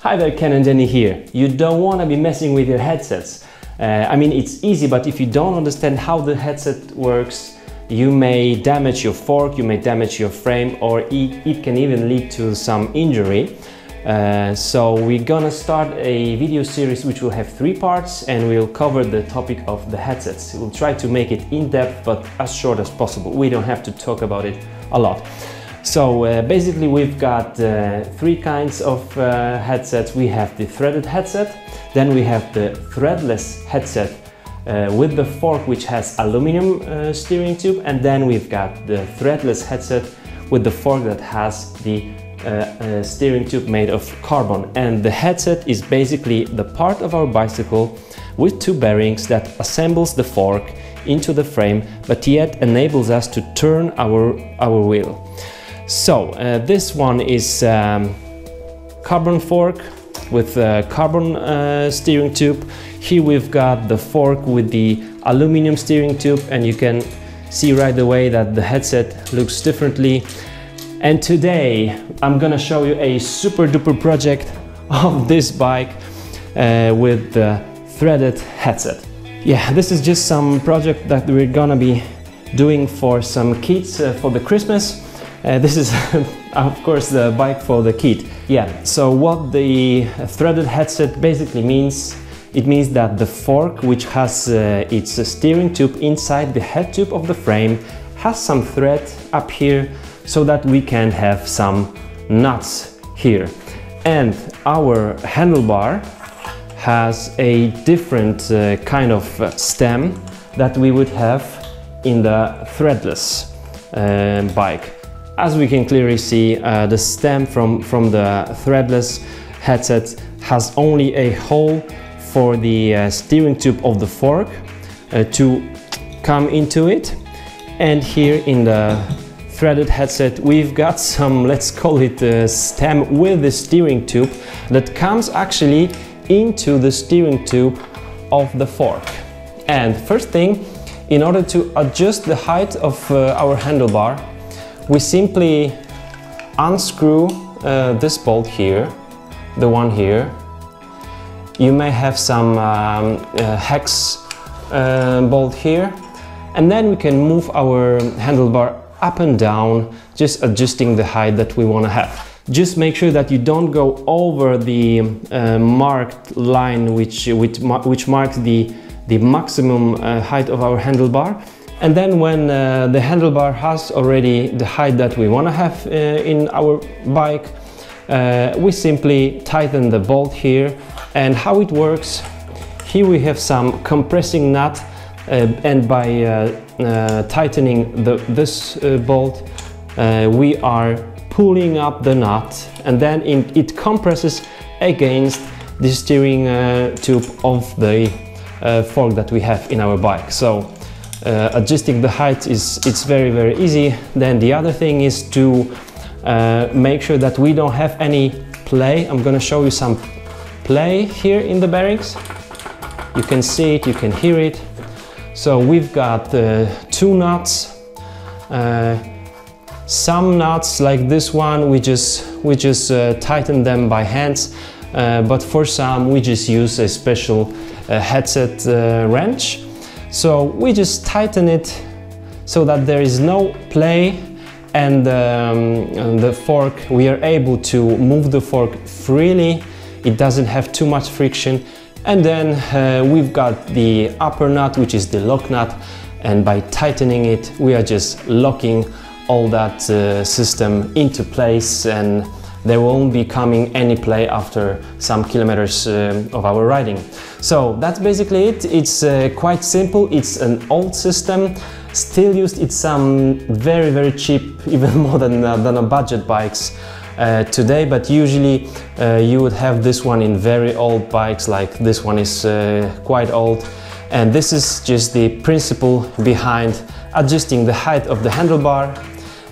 Hi there, Ken and Jenny here. You don't want to be messing with your headsets. I mean, it's easy, but if you don't understand how the headset works, you may damage your fork, you may damage your frame, or it can even lead to some injury. So we're gonna start a video series which will have 3 parts, and we'll cover the topic of the headsets. We'll try to make it in-depth but as short as possible. We don't have to talk about it a lot. So basically we've got 3 kinds of headsets. We have the threaded headset, then we have the threadless headset with the fork which has aluminum steering tube, and then we've got the threadless headset with the fork that has the steering tube made of carbon. And the headset is basically the part of our bicycle with 2 bearings that assembles the fork into the frame, but yet enables us to turn our wheel. So this one is carbon fork with a carbon steering tube. Here we've got the fork with the aluminum steering tube, and you can see right away that the headset looks differently. And today I'm gonna show you a super duper project of this bike with the threaded headset. Yeah, this is just some project that we're gonna be doing for some kids for the Christmas. This is of course the bike for the kid. Yeah, so what the threaded headset basically means, it means that the fork, which has its steering tube inside the head tube of the frame, has some thread up here so that we can have some nuts here. And our handlebar has a different kind of stem that we would have in the threadless bike. As we can clearly see, the stem from the threadless headset has only a hole for the steering tube of the fork to come into it. And here in the threaded headset we've got some, let's call it a stem with the steering tube that comes actually into the steering tube of the fork. And first thing, in order to adjust the height of our handlebar, we simply unscrew this bolt here, the one here. You may have some hex bolt here, and then we can move our handlebar up and down, just adjusting the height that we want to have. Just make sure that you don't go over the marked line which marks the maximum height of our handlebar. And then when the handlebar has already the height that we want to have in our bike, we simply tighten the bolt here. And how it works, here we have some compressing nut, and by tightening this bolt, we are pulling up the nut, and then it compresses against the steering tube of the fork that we have in our bike. So adjusting the height it's very easy. Then the other thing is to make sure that we don't have any play. I'm gonna show you some play here in the bearings. You can see it, you can hear it. So we've got 2 nuts. Some nuts like this one we just tighten them by hands, but for some we just use a special headset wrench. So we just tighten it so that there is no play, and the fork, we are able to move the fork freely. It doesn't have too much friction. And then we've got the upper nut, which is the lock nut, and by tightening it we are just locking all that system into place, and there won't be coming any play after some kilometers of our riding. So that's basically it. It's quite simple. It's an old system, still used. It's some very cheap, even more than a budget bikes today, but usually you would have this one in very old bikes, like this one is quite old. And this is just the principle behind adjusting the height of the handlebar,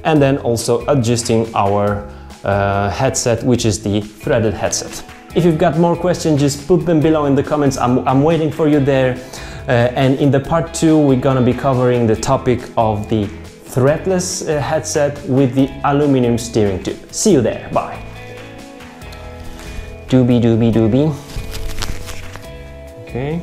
and then also adjusting our headset, which is the threaded headset. If you've got more questions, just put them below in the comments. I'm waiting for you there. And in the part 2, we're gonna be covering the topic of the threadless headset with the aluminum steering tube. See you there. Bye. doobie doobie doobie. Okay.